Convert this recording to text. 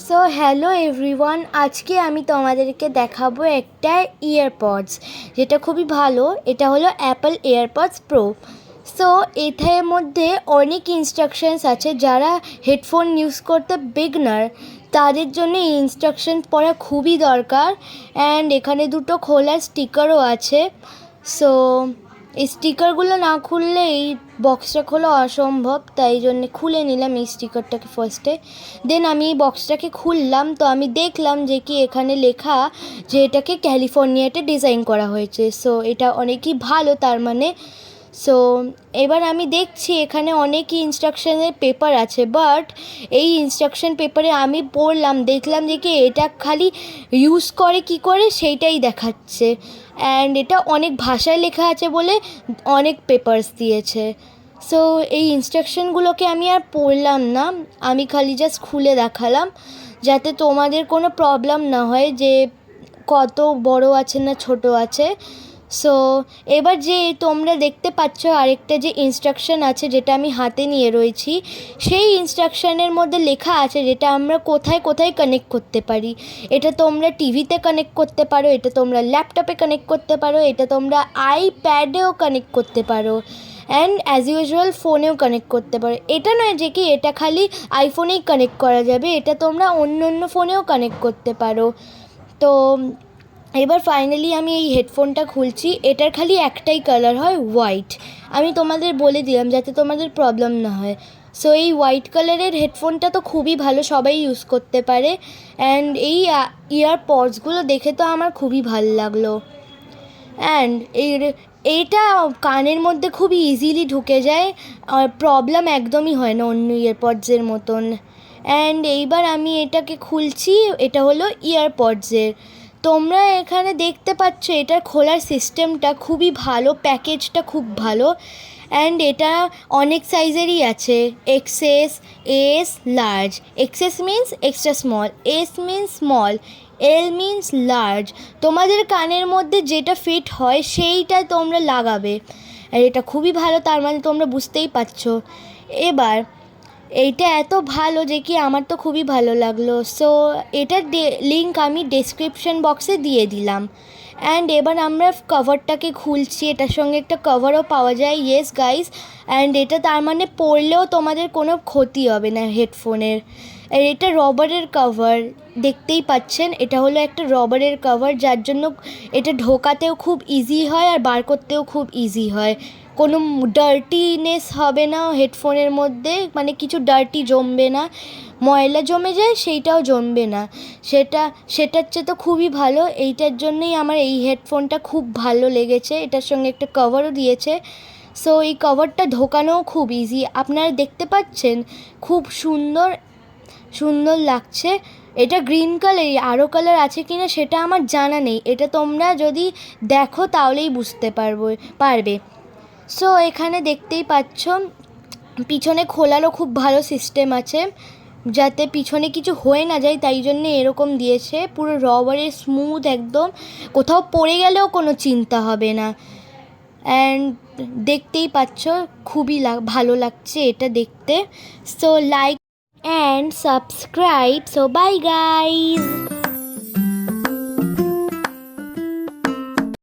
So hello everyone, আজকে আমি তোমাদেরকে দেখাবো একটা ইয়ারপডস যেটা খুবই ভালো। এটা হলো অ্যাপল এয়ারপডস প্রো। সো এটার মধ্যে অনেক ইনস্ট্রাকশনস আছে। যারা হেডফোন ইউজ করতে বিগনার তাদের জন্য এই ইনস্ট্রাকশনস পড়া খুবই দরকার। অ্যান্ড এখানে দুটো খোলার স্টিকারও আছে। সো এই স্টিকারগুলো না খুললে এই বক্সটা খোলা অসম্ভব, তাই জন্যে খুলে নিলাম এই স্টিকারটাকে ফার্স্টে। দেন আমি এই বক্সটাকে খুললাম, তো আমি দেখলাম যে কি এখানে লেখা যে এটাকে ক্যালিফোর্নিয়াতে ডিজাইন করা হয়েছে। সো এটা অনেকই ভালো তার মানে। সো এবার আমি দেখছি এখানে অনেকই ইনস্ট্রাকশনের পেপার আছে, বাট এই ইনস্ট্রাকশন পেপারে আমি পড়লাম, দেখলাম যে কি এটা খালি ইউজ করে কি করে সেইটাই দেখাচ্ছে। অ্যান্ড এটা অনেক ভাষায় লেখা আছে বলে অনেক পেপারস দিয়েছে। সো এই ইনস্ট্রাকশনগুলোকে আমি আর পড়লাম না, আমি খালি জাস্ট খুলে দেখালাম যাতে তোমাদের কোনো প্রবলেম না হয় যে কত বড় আছে না ছোট আছে। সো এবার যে তোমরা দেখতে পাচ্ছ আরেকটা যে ইনস্ট্রাকশন আছে যেটা আমি হাতে নিয়ে রয়েছি, সেই ইনস্ট্রাকশনের মধ্যে লেখা আছে যেটা আমরা কোথায় কোথায় কানেক্ট করতে পারি। এটা তোমরা টিভিতে কানেক্ট করতে পারো, এটা তোমরা ল্যাপটপে কানেক্ট করতে পারো, এটা তোমরা আইপ্যাডেও কানেক্ট করতে পারো, অ্যান্ড অ্যাজ ইউজুয়াল ফোনেও কানেক্ট করতে পারো। এটা নয় যে কি এটা খালি আইফোনেই কানেক্ট করা যাবে, এটা তোমরা অন্য অন্য ফোনেও কানেক্ট করতে পারো। তো এবার ফাইনালি আমি এই হেডফোনটা খুলছি। এটার খালি একটাই কালার হয় হোয়াইট, আমি তোমাদের বলে দিলাম যাতে তোমাদের প্রবলেম না হয়। সো এই হোয়াইট কালারের হেডফোনটা তো খুবই ভালো, সবাই ইউজ করতে পারে। অ্যান্ড এই ইয়ারপডসগুলো দেখে তো আমার খুবই ভালো লাগলো। অ্যান্ড এইটা কানের মধ্যে খুবই ইজিলি ঢুকে যায়, আর প্রবলেম একদমই হয় না অন্য ইয়ারপডসের মতন। অ্যান্ড এইবার আমি এটাকে খুলছি, এটা হলো ইয়ারপডসের। তোমরা এখানে দেখতে পাচ্ছ এটার খোলার সিস্টেমটা খুবই ভালো, প্যাকেজটা খুব ভালো। অ্যান্ড এটা অনেক সাইজেরই আছে, XS, S, large. XS means extra small, S means small, L means large. তোমাদের কানের মধ্যে যেটা ফিট হয় সেইটা তোমরা লাগাবে। আর এটা খুবই ভালো, তার মানে তোমরা বুঝতেই পারছো। এবার এইটা এত ভালো যে কি আমার তো খুবই ভালো লাগলো। সো এটার লিঙ্ক আমি ডেসক্রিপশন বক্সে দিয়ে দিলাম। অ্যান্ড এবার আমরা কভারটাকে খুলছি, এটার সঙ্গে একটা কভারও পাওয়া যায়, ইয়েস গাইস। অ্যান্ড এটা তার মানে পরলেও তোমাদের কোনো ক্ষতি হবে না হেডফোনের। আর এটা রবারের কভার, দেখতেই পাচ্ছেন এটা হলো একটা রবারের কভার, যার জন্য এটা ঢোকাতেও খুব ইজি হয় আর বার করতেও খুব ইজি হয়। কোনো ডার্টিনেস হবে না হেডফোনের মধ্যে, মানে কিছু ডার্টি জমবে না, ময়লা জমে যায় সেইটাও জমবে না। সেটার চেয়ে তো খুবই ভালো। এইটার জন্যই আমার এই হেডফোনটা খুব ভালো লেগেছে। এটার সঙ্গে একটা কভারও দিয়েছে। সো এই কভারটা ঢোকানোও খুব ইজি, আপনারা দেখতে পাচ্ছেন খুব সুন্দর সুন্দর লাগছে। এটা গ্রিন কালারই, আরও কালার আছে কি না সেটা আমার জানা নেই, এটা তোমরা যদি দেখো তাহলেই বুঝতে পারবে। সো এখানে দেখতেই পাচ্ছ পিছনে খোলারও খুব ভালো সিস্টেম আছে, যাতে পিছনে কিছু হয়ে না যায়, তাই জন্যে এরকম দিয়েছে। পুরো রবারের স্মুথ একদম, কোথাও পড়ে গেলেও কোনো চিন্তা হবে না। অ্যান্ড দেখতেই পাচ্ছ খুবই ভালো লাগছে এটা দেখতে। So like and subscribe. So by guys.